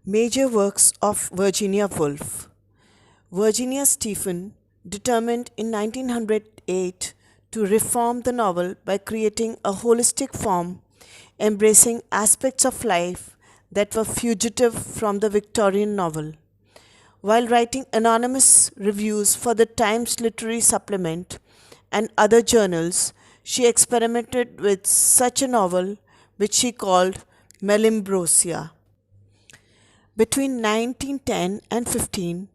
Major works of Virginia Woolf. Virginia Stephen determined in 1908 to reform the novel by creating a holistic form embracing aspects of life that were fugitive from the Victorian novel. While writing anonymous reviews for the Times Literary Supplement and other journals, she experimented with such a novel which she called Melimbrosia. Between 1910 and 15,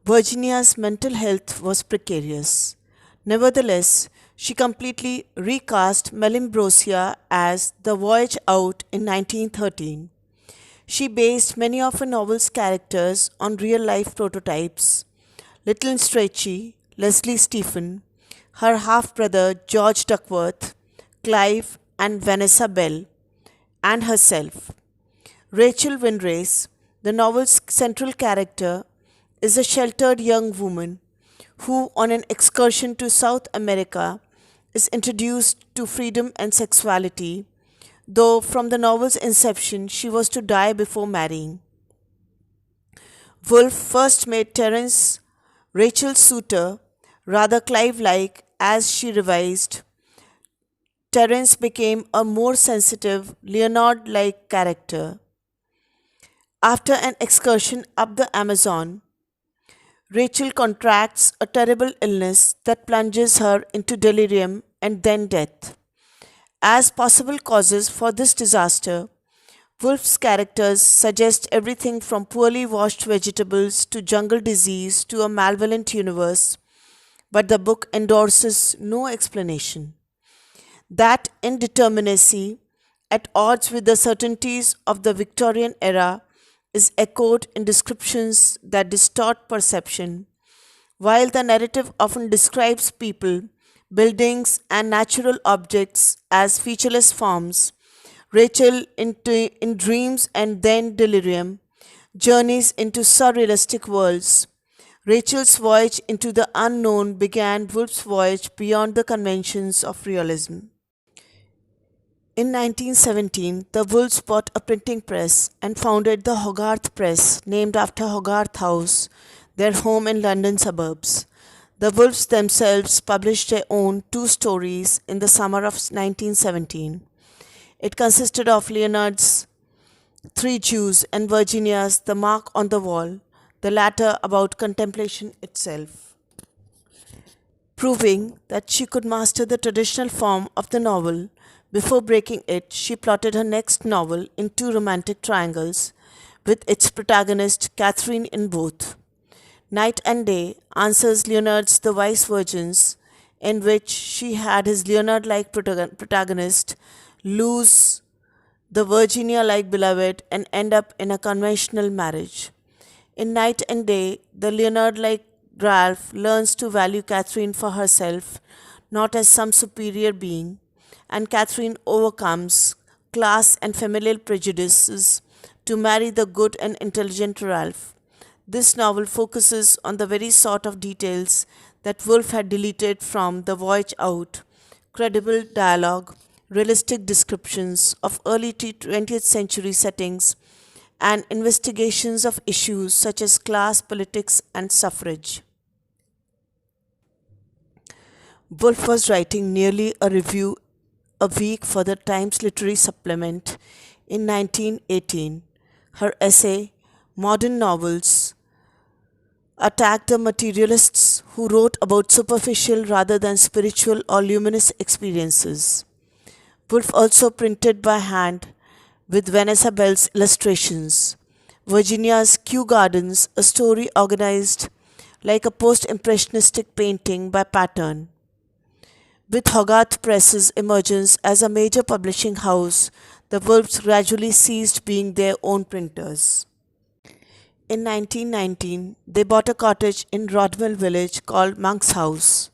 Virginia's mental health was precarious. Nevertheless, she completely recast Melimbrosia as The Voyage Out in 1913. She based many of her novel's characters on real life prototypes: Little Strachey, Leslie Stephen, her half brother George Duckworth, Clive and Vanessa Bell, and herself. Rachel Winrace, the novel's central character, is a sheltered young woman who, on an excursion to South America, is introduced to freedom and sexuality, though from the novel's inception she was to die before marrying. Woolf first made Terence Rachel's suitor, rather Clive like. As she revised, Terence became a more sensitive, Leonard like character. After an excursion up the Amazon, Rachel contracts a terrible illness that plunges her into delirium and then death. As possible causes for this disaster, Woolf's characters suggest everything from poorly washed vegetables to jungle disease to a malevolent universe, but the book endorses no explanation. That indeterminacy, at odds with the certainties of the Victorian era, is echoed in descriptions that distort perception. While the narrative often describes people, buildings, and natural objects as featureless forms, Rachel, in dreams and then delirium, journeys into surrealistic worlds. Rachel's voyage into the unknown began Woolf's voyage beyond the conventions of realism. In 1917, the Woolfs bought a printing press and founded the Hogarth Press, named after Hogarth House, their home in London suburbs. The Woolfs themselves published their own two stories in the summer of 1917. It consisted of Leonard's Three Jews and Virginia's The Mark on the Wall, the latter about contemplation itself. Proving that she could master the traditional form of the novel, before breaking it, she plotted her next novel in two romantic triangles, with its protagonist Catherine in both. Night and Day answers Leonard's The Wise Virgins, in which she had his Leonard like protagonist lose the Virginia like beloved and end up in a conventional marriage. In Night and Day, the Leonard like Ralph learns to value Catherine for herself, not as some superior being, and Catherine overcomes class and familial prejudices to marry the good and intelligent Ralph. This novel focuses on the very sort of details that Woolf had deleted from The Voyage Out: credible dialogue, realistic descriptions of early 20th century settings, and investigations of issues such as class, politics, and suffrage. Woolf was writing nearly a review a week for the Times Literary Supplement in 1918. Her essay, Modern Novels, attacked the materialists who wrote about superficial rather than spiritual or luminous experiences. Woolf also printed by hand, with Vanessa Bell's illustrations, Virginia's Kew Gardens, a story organized like a post-impressionistic painting by pattern. With Hogarth Press's emergence as a major publishing house, the Woolfs gradually ceased being their own printers. In 1919, they bought a cottage in Rodwell Village called Monk's House.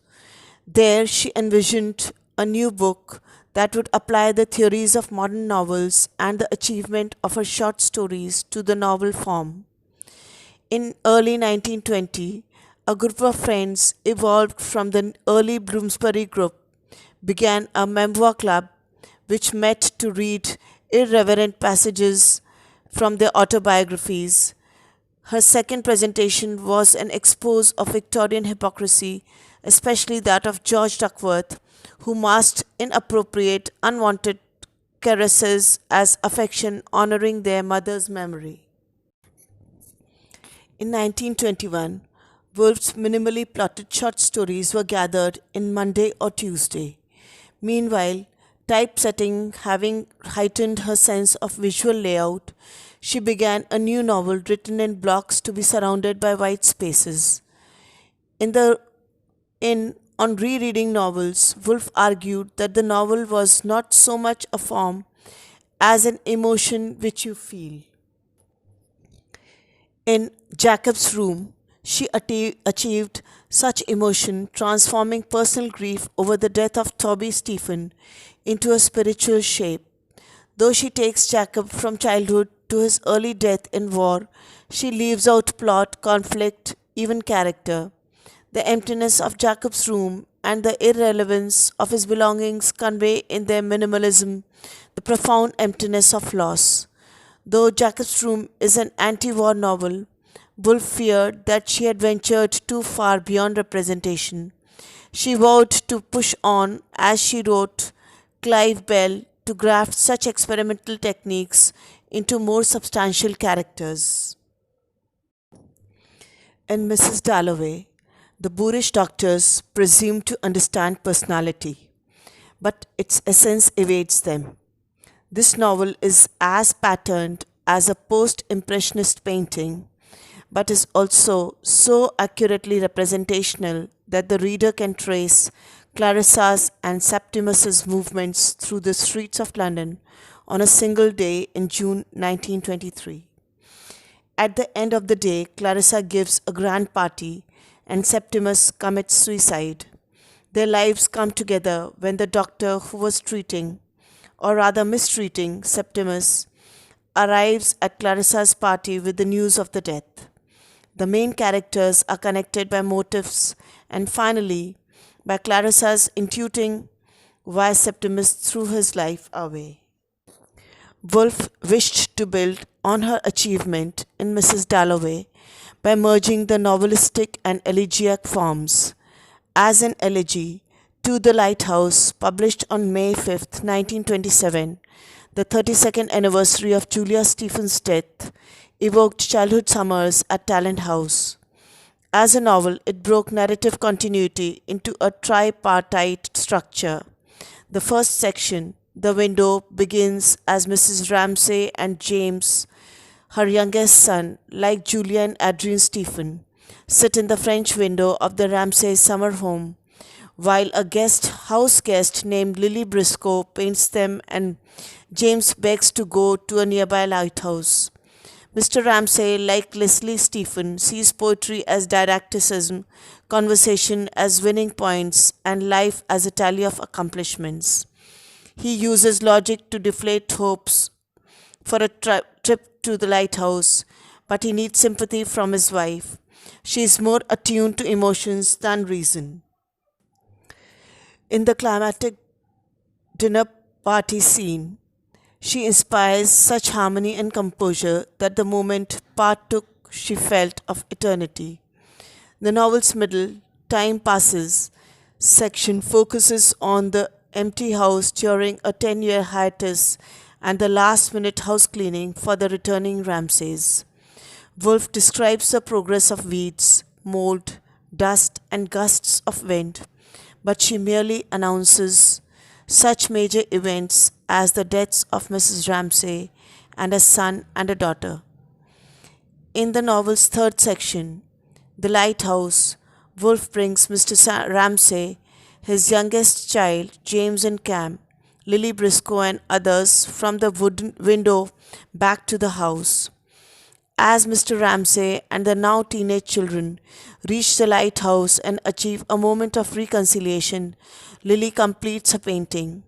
There, she envisioned a new book that would apply the theories of modern novels and the achievement of her short stories to the novel form. In early 1920, a group of friends evolved from the early Bloomsbury group began a memoir club which met to read irreverent passages from their autobiographies. Her second presentation was an expose of Victorian hypocrisy, especially that of George Duckworth, who masked inappropriate, unwanted caresses as affection honoring their mother's memory. In 1921, Woolf's minimally plotted short stories were gathered in Monday or Tuesday. Meanwhile, typesetting having heightened her sense of visual layout, she began a new novel written in blocks to be surrounded by white spaces. In the in On rereading novels, Woolf argued that the novel was not so much a form as an emotion which you feel. In Jacob's Room, she achieved such emotion, transforming personal grief over the death of Toby Stephen into a spiritual shape. Though she takes Jacob from childhood to his early death in war, she leaves out plot, conflict, even character. The emptiness of Jacob's room and the irrelevance of his belongings convey in their minimalism the profound emptiness of loss. Though Jacob's Room is an anti war novel, Woolf feared that she had ventured too far beyond representation. She vowed to push on as she wrote Clive Bell to graft such experimental techniques into more substantial characters. In Mrs. Dalloway, the boorish doctors presume to understand personality, but its essence evades them. This novel is as patterned as a post Impressionist painting, but is also so accurately representational that the reader can trace Clarissa's and Septimus's movements through the streets of London on a single day in June 1923. At the end of the day, Clarissa gives a grand party and Septimus commits suicide. Their lives come together when the doctor who was treating, or rather mistreating, Septimus arrives at Clarissa's party with the news of the death. The main characters are connected by motives and finally by Clarissa's intuiting why Septimus threw his life away. Woolf wished to build on her achievement in Mrs. Dalloway by merging the novelistic and elegiac forms. As an elegy, To the Lighthouse, published on May 5, 1927, the 32nd anniversary of Julia Stephen's death, evoked childhood summers at Talent House. As a novel, it broke narrative continuity into a tripartite structure. The first section, The Window, begins as Mrs. Ramsay and James, her youngest son, like Julia and Adrian Stephen, sit in the French window of the Ramsay summer home, while a house guest named Lily Briscoe paints them and James begs to go to a nearby lighthouse. Mr. Ramsay, like Leslie Stephen, sees poetry as didacticism, conversation as winning points, and life as a tally of accomplishments. He uses logic to deflate hopes for a trip to the lighthouse, but he needs sympathy from his wife. She is more attuned to emotions than reason. In the climactic dinner party scene, she inspires such harmony and composure that the moment partook she felt of eternity. The novel's middle, Time Passes, section focuses on the empty house during a 10-year hiatus and the last-minute house cleaning for the returning Ramsays. Woolf describes the progress of weeds, mold, dust, and gusts of wind, but she merely announces such major events as the deaths of Mrs. Ramsay and a son and a daughter. In the novel's third section, The Lighthouse, Woolf brings Mr. Ramsay, his youngest child, James and Cam, Lily Briscoe and others from the wooden window back to the house. As Mr. Ramsay and the now teenage children reach the lighthouse and achieve a moment of reconciliation, Lily completes her painting.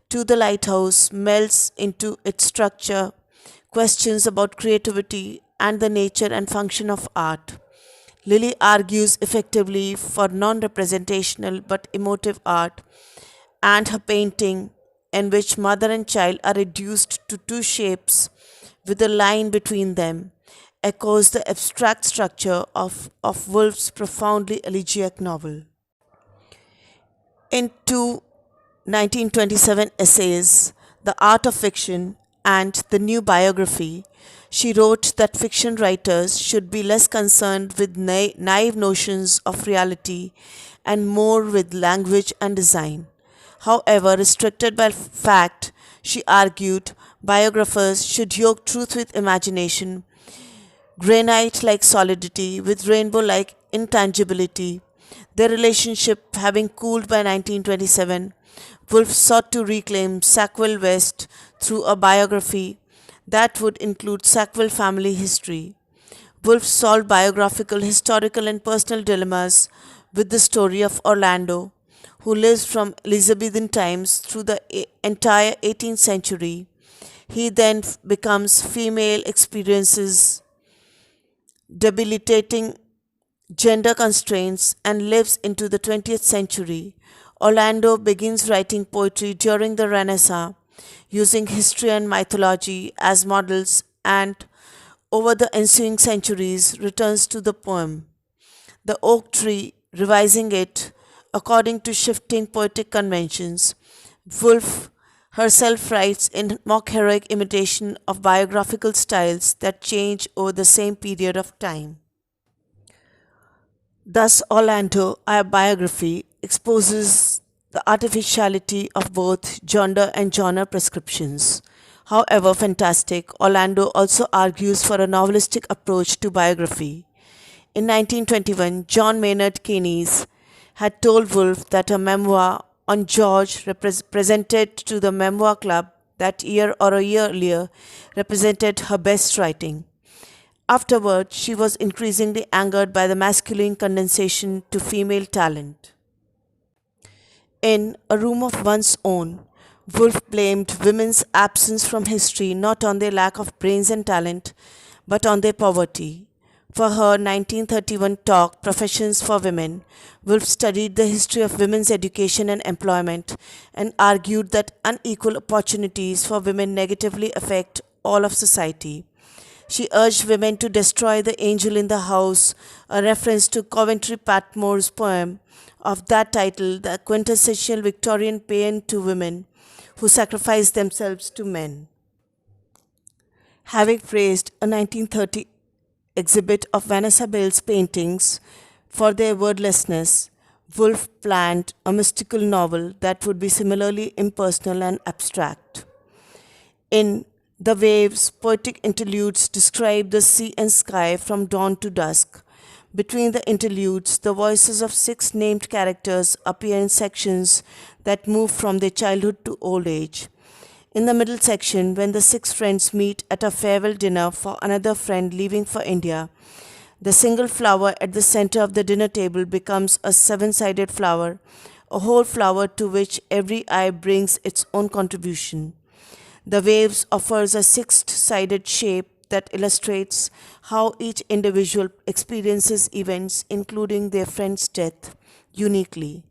To the Lighthouse melts into its structure questions about creativity and the nature and function of art. Lily argues effectively for non representational but emotive art, and her painting in which mother and child are reduced to two shapes with a line between them, echoes the abstract structure of Woolf's profoundly elegiac novel. In two 1927 essays, The Art of Fiction and The New Biography, she wrote that fiction writers should be less concerned with naive notions of reality and more with language and design. However, restricted by fact, she argued biographers should yoke truth with imagination, granite like solidity with rainbow like intangibility. Their relationship having cooled by 1927, Woolf sought to reclaim Sackville West through a biography that would include Sackville family history. Woolf solved biographical, historical, and personal dilemmas with the story of Orlando, who lives from Elizabethan times through the entire 18th century. He then becomes female experiences debilitating gender constraints and lives into the 20th century. Orlando begins writing poetry during the Renaissance, using history and mythology as models, and over the ensuing centuries returns to the poem. The oak tree, revising it according to shifting poetic conventions. Woolf herself writes in mock heroic imitation of biographical styles that change over the same period of time. Thus, Orlando, our biography, exposes the artificiality of both gender and genre prescriptions. However fantastic, Orlando also argues for a novelistic approach to biography. In 1921, John Maynard Keynes had told Woolf that a memoir on George presented to the Memoir Club that year or a year earlier represented her best writing. Afterward, she was increasingly angered by the masculine condensation to female talent. In A Room of One's Own, Woolf blamed women's absence from history not on their lack of brains and talent, but on their poverty. For her 1931 talk, Professions for Women, Woolf studied the history of women's education and employment and argued that unequal opportunities for women negatively affect all of society. She urged women to destroy the angel in the house, a reference to Coventry Patmore's poem of that title, the quintessential Victorian paean to women who sacrifice themselves to men. Having praised a 1930 exhibit of Vanessa Bell's paintings for their wordlessness, Woolf planned a mystical novel that would be similarly impersonal and abstract. In The Waves, poetic interludes describe the sea and sky from dawn to dusk. Between the interludes, the voices of six named characters appear in sections that move from their childhood to old age. In the middle section, when the six friends meet at a farewell dinner for another friend leaving for India, the single flower at the center of the dinner table becomes a seven-sided flower, a whole flower to which every eye brings its own contribution. The Waves offers a six-sided shape that illustrates how each individual experiences events, including their friend's death, uniquely.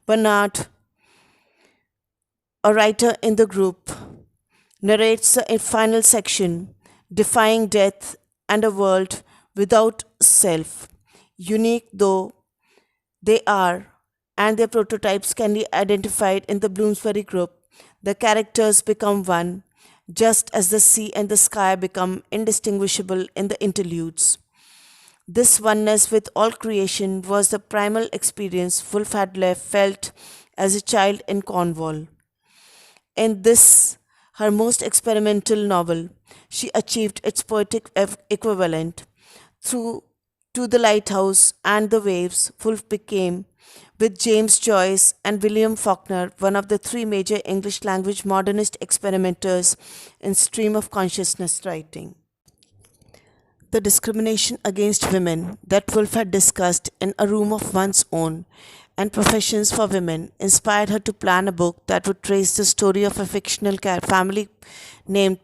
Bernard, a writer in the group, narrates the final section, defying death and a world without self. Unique though they are, and their prototypes can be identified in the Bloomsbury group, the characters become one, just as the sea and the sky become indistinguishable in the interludes. This oneness with all creation was the primal experience Woolf had felt as a child in Cornwall. In this, her most experimental novel, she achieved its poetic equivalent. Through To the Lighthouse and The Waves, Woolf became, with James Joyce and William Faulkner, one of the three major English language modernist experimenters in stream of consciousness writing. The discrimination against women that Woolf had discussed in A Room of One's Own and Professions for Women inspired her to plan a book that would trace the story of a fictional family named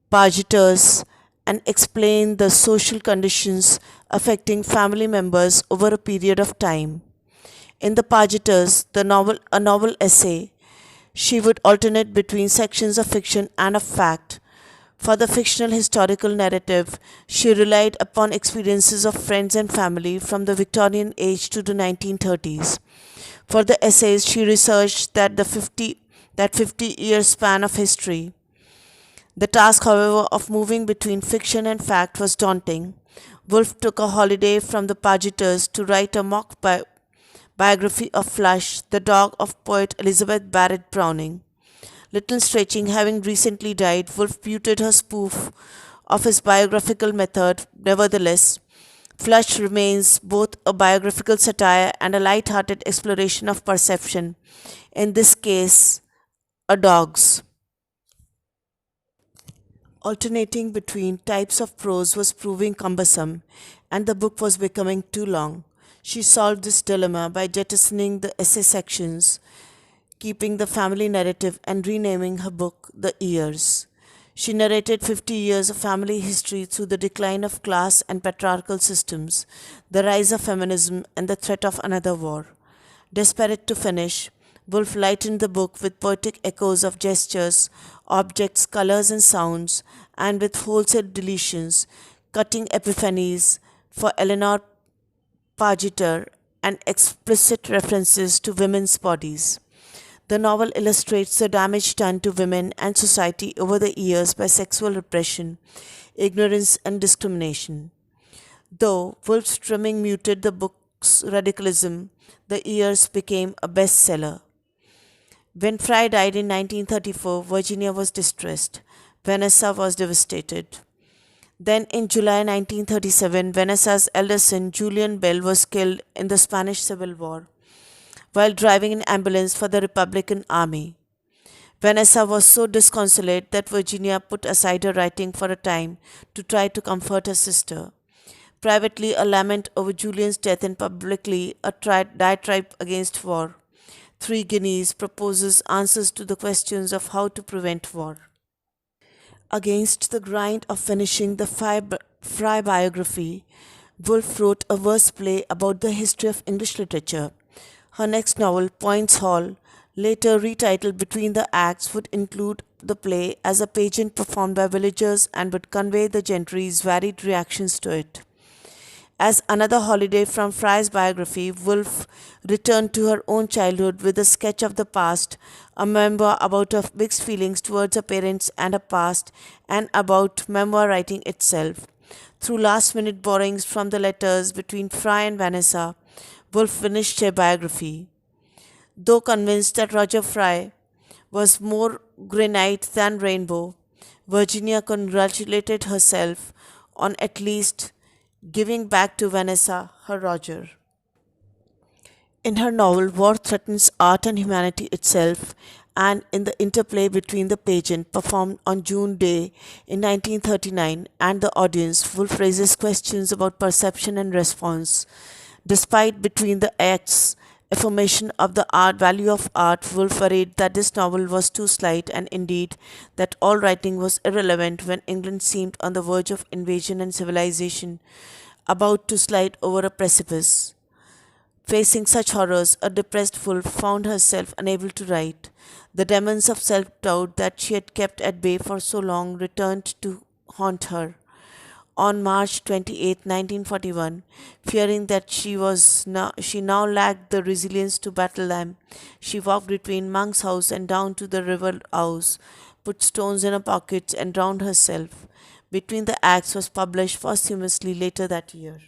Pargeters and explain the social conditions affecting family members over a period of time. In The Pargeters, a novel essay, She would alternate between sections of fiction and of fact. For the fictional historical narrative, she relied upon experiences of friends and family from the Victorian age to the 1930s. For the essays, she researched that 50-year span of history. The task, however, of moving between fiction and fact was daunting. Woolf took a holiday from the Pageters to write a biography of Flush, the dog of poet Elizabeth Barrett Browning. Little Stretching having recently died, Woolf muted her spoof of his biographical method. Nevertheless, Flush remains both a biographical satire and a light-hearted exploration of perception, in this case, a dog's. Alternating between types of prose was proving cumbersome, and the book was becoming too long. She solved this dilemma by jettisoning the essay sections, keeping the family narrative, and renaming her book The Years. She narrated 50 years of family history through the decline of class and patriarchal systems, the rise of feminism, and the threat of another war. Desperate to finish, Woolf lightened the book with poetic echoes of gestures, objects, colors, and sounds, and with wholesale deletions, cutting epiphanies for Eleanor Pargeter, and explicit references to women's bodies. The novel illustrates the damage done to women and society over the years by sexual repression, ignorance, and discrimination. Though Woolf's trimming muted the book's radicalism, The Years became a bestseller. When Fry died in 1934, Virginia was distressed. Vanessa was devastated. Then, in July 1937, Vanessa's elder son, Julian Bell, was killed in the Spanish Civil War while driving an ambulance for the Republican Army. Vanessa was so disconsolate that Virginia put aside her writing for a time to try to comfort her sister. Privately, a lament over Julian's death, and publicly, a diatribe against war. Three Guineas proposes answers to the questions of how to prevent war. Against the grind of finishing the Fry biography, Woolf wrote a verse play about the history of English literature. Her next novel, Points Hall, later retitled Between the Acts, would include the play as a pageant performed by villagers and would convey the gentry's varied reactions to it. As another holiday from Fry's biography, Woolf returned to her own childhood with a sketch of the past, a memoir about her mixed feelings towards her parents and her past, and about memoir writing itself. Through last minute borrowings from the letters between Fry and Vanessa, Woolf finished her biography. Though convinced that Roger Fry was more granite than rainbow, Virginia congratulated herself on at least giving back to Vanessa her Roger. In her novel, war threatens art and humanity itself, and in the interplay between the pageant performed on June Day in 1939 and the audience, Woolf raises questions about perception and response. Despite between the acts affirmation of the value of art, Woolf worried that this novel was too slight, and indeed that all writing was irrelevant when England seemed on the verge of invasion and civilization about to slide over a precipice. Facing such horrors, a depressed Woolf found herself unable to write. The demons of self doubt that she had kept at bay for so long returned to haunt her. On March 28, 1941, fearing that she now lacked the resilience to battle them, she walked between Monk's house and down to the river Ouse, put stones in her pockets, and drowned herself. Between the Acts was published posthumously later that year.